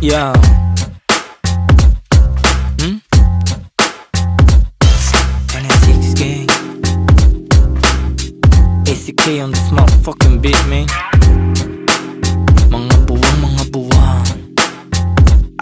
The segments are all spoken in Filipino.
Yeah. NSX gang. ACK on this motherfucking beat, man. Mga buwang.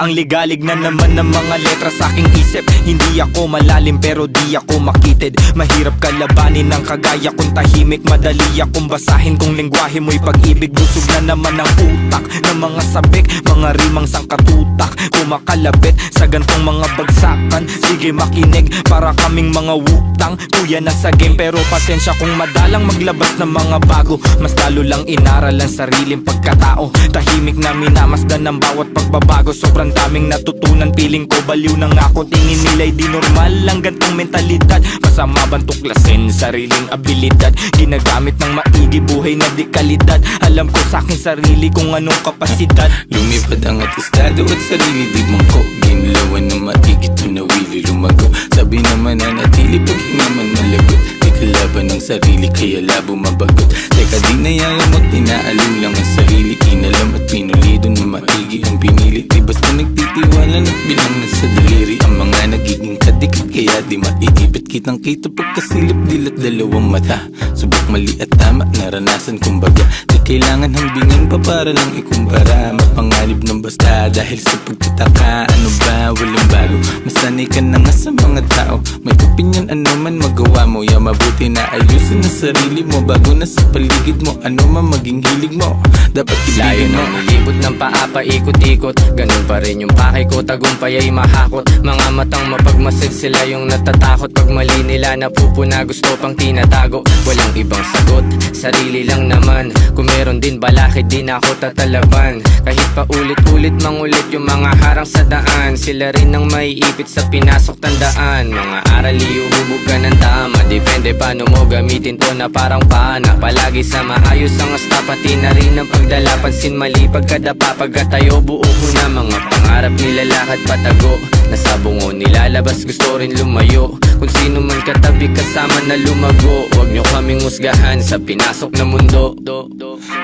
Ang ligalig na naman ng mga letra sa aking isip. Hindi ako malalim pero di ako makitid. Mahirap kalabanin ng kagaya kong tahimik. Madali akong basahin kung lengguwahe mo'y pag-ibig. Busog na naman ang utak ng mga sabik, mga rimang sangkatutak, kumakalabit sa gantong mga bagsakan. Sige makinig, para kaming mga wutang. Kuya na sa game pero pasensya kung madalang maglabas ng mga bago. Mas lalo lang inaral ang sariling pagkatao. Tahimik na minamasdan ng bawat pagbabago. Sobrang daming natutunan, piling ko baliw na nga ako. Tingin nila'y di normal ang gantong mentalidad. Masama bang tuklasin sariling abilidad? Ginagamit ng maigi, buhay na di kalidad. Alam ko sa aking sarili kung anong kapasidad. Lumipad ang atestado at sarili di mangko. Ginlawan na maigi, tunawili lumago. Sabi naman na natili pag hinaman malagot. Di kalaban ng sarili kaya labo mabagot. Teka di nayayamat, inaalin lang ang sarili. Inalam at pinulido na maigi ang pinili. Di basta nagtitiwala at bilang na sa daliri. Ang mga nagiging kadikit kaya di maiipit. Kitang kita pagkasilip dilat dalawang mata. Subok mali at tama, naranasan kumbaga. Di kailangan hambingan pa para lang ikumpara. Mapanganib ng basta dahil sa pagtataka. Ano ba, walang bago. Masanay ka na nga sa mga tao. May opinion ano man magawa mo. Ya mabuti na ayusin na sarili mo. Bago na sa paligid mo, ano man maging hilig mo. Dapat layo ibigin mo. ng ulibot ng paa paikot-ikot. Ganun pa rin yung pakay ko, tagumpay ay mahakot. Mga matang mapagmasid sila yung natatakot. Pag mali nila napupuna, gusto pang tinatago. Walang ibang sagot, sarili lang naman. Kung meron din balakid, di na ako tatalaban. Kahit pa ulit-ulit mangulit yung mga harang sa daan. Sila rin ang maiipit sa pinasok tandaan. Mga aral iuhubog ka ng tama. Depende paano mo gamitin to na parang paana. Palagi sa maayos ang asta, pati na rin ang pagdala. Pansin mali pagkadapa, pagkatayo buo ko na. Mga pangarap nilalakad patago. Nasa bungo nilalabas, gusto rin lumayo. Kung sino man katabi kasama na lumago. Huwag nyo kaming husgahan sa pinasok na mundo.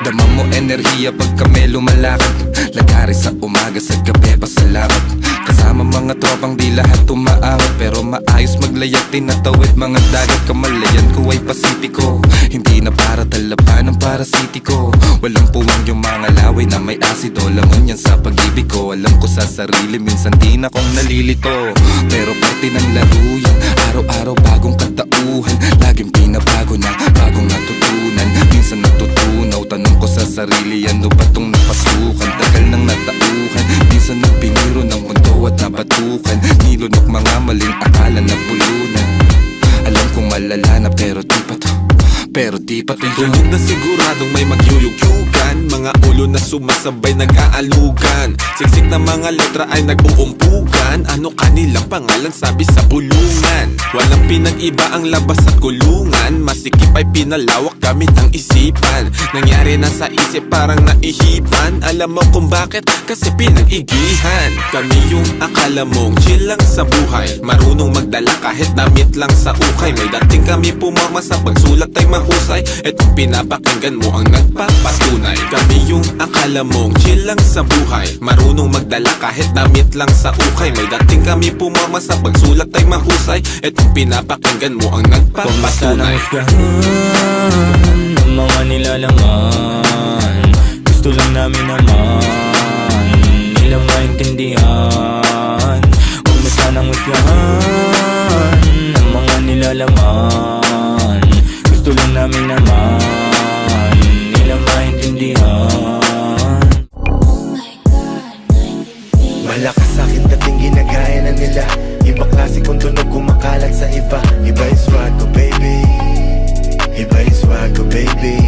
Dama mo enerhiya pag kami lumalakad. Lagari sa umaga, sa gabi pasalamat. Kasama mga tropang di lahat umaangat. Pero maayos maglayag, tinatawid mga dagat. Kamalayan ko ay pasipiko. Hindi na para talaban ng parasitiko. Walang puwang yung mga laway na may asido. Laman yan sa pag-ibig ko. Alam ko sa sarili, minsan di na kong nalilito. Pero parte ng laro yan. Araw-araw bagong katauhan. Laging pinabago na bagong natutunan. Minsan natutunaw, tanong ko sa sarili, ano ba tong napasukan? Tagal nang natauhan, minsan nagpiniro ng mundo at napatukan. Nilunok mga maling akala na bulunan. Alam kong malala na pero di pa to. Pero di pa to yun. Tulog na siguradong may magyuyugyugan. Mga ulo na sumasabay nag-aalugan. Siksik na mga letra ay nag-uumpugan. Ano kanilang pangalan sabi sa bulungan. Walang pinag-iba ang labas at kulungan. Masikip ay pinalawak gamit ang isipan. Nangyari na sa isip parang naihipan. Alam mo kung bakit? Kasi pinag-igihan. Kami yung akala mong chill lang sa buhay. Marunong magdala kahit damit lang sa ukay. May dating kami pumama sa pagsulat ay mahusay. Etong pinapakinggan mo ang nagpapatunay. Kami yung akala mong chill lang sa buhay. Marunong magdala kahit damit lang sa ukay. May dating kami pumama sa pagsulat ay mahusay. Etong pinapakinggan mo ang nagpapatunay. Ng mga nilalaman, gusto lang namin naman nilang maintindihan. Huwag mo sanang husgahan ng mga nilalaman. Gusto lang namin naman nilang maintindihan. Malakas sa'kin dating ginagaya na nila. Iba klase kung tunog kumakalat sa iba. Iba yung swag ko baby. Iba yung swag ko baby.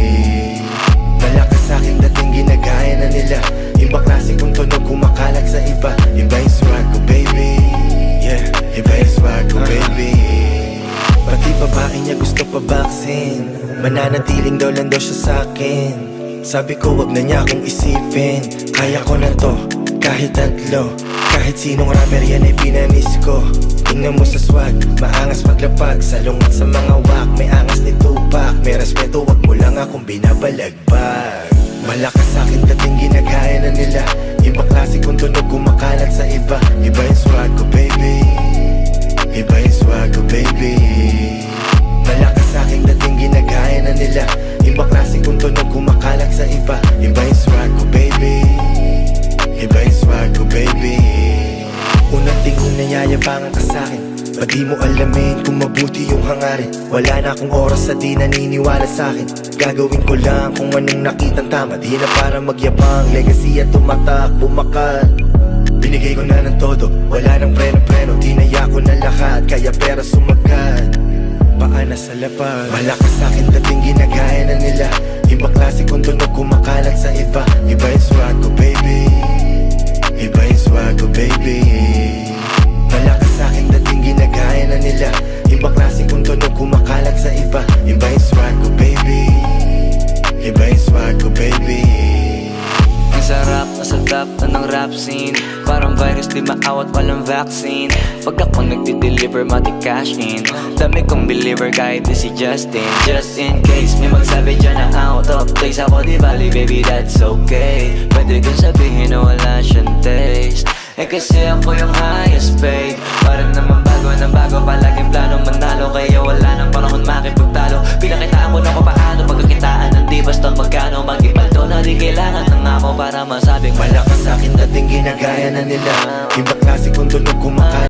Malakas sa'kin dating ginagaya na nila. Iba klase kung tunog kumakalat sa iba. Iba yung swag ko baby. Yeah, iba yung swag ko baby. Pati babae niya gusto pa vaccine. Mananatiling daw lang daw siya sa'kin. Sabi ko wag na niya akong isipin. Kaya ko na to, kahit tatlo. Kahit sinong rapper yan ay pinamiss ko. Tingnan mo sa swag, maangas paglapag. Salungat sa mga wak, may angas ni Tupac. May respeto, wag mo lang akong binabalagbag. Malakas sa'kin dating ginagaya na nila. Ibang klase kong tunog kumakalat sa iba. Iba yung swag ko baby, iba yung swag ko baby. Malakas sa aking dating ginagaya na nila. Ibang klase kong tunog kumakalat sa iba. Iba yung swag ko baby, iba yung swag ko baby. Unang tingin nayayabangan ka sa'kin, ba't di mo alamin kung mabuti yung hangarin? Wala na akong oras sa di naniniwala sa'kin. Gagawin ko lang kung anong nakitang tama. Di na para magyabang, legacy at tumatak, bumakat. Binigay ko na ng todo, wala nang preno-preno. Tinaya ko na lahat, kaya pera sumagat. Paana sa lapad, malakas sa'kin dating ginagaya na nila. Ibang klase kong tunog kumakalat sa iba. Iba yung swag ko baby, iba yung swag ko baby. Malakas sa'kin dating ginagaya na nila. Ibang klase kong tunog kumakalat sa iba. Iba yung swag ko baby, iba yung swag ko baby. Ang sarap, nasa top ng rap scene. Parang virus di maawat, walang vaccine. Pag ako nagdi-deliver, mati cash in. Dami kong believer kahit di si Justin. Just in case may magsabi dyan na out of place. Ako di bali baby, that's okay. Pwede kong sabihin na wala siyang taste. Eh kasi ako yung highest paid. Parang naman bago na bago, palaging planong manalo. Kaya wala nang panahon makipagtalo. Pinakitaan ko na kung paano pagkakitaan ng di basta magkano. Mag-ipalto na di kailangan ng amo para masabing Malakas sa'kin dating ginagaya na nila. Ibang klase kong tunog kumakalat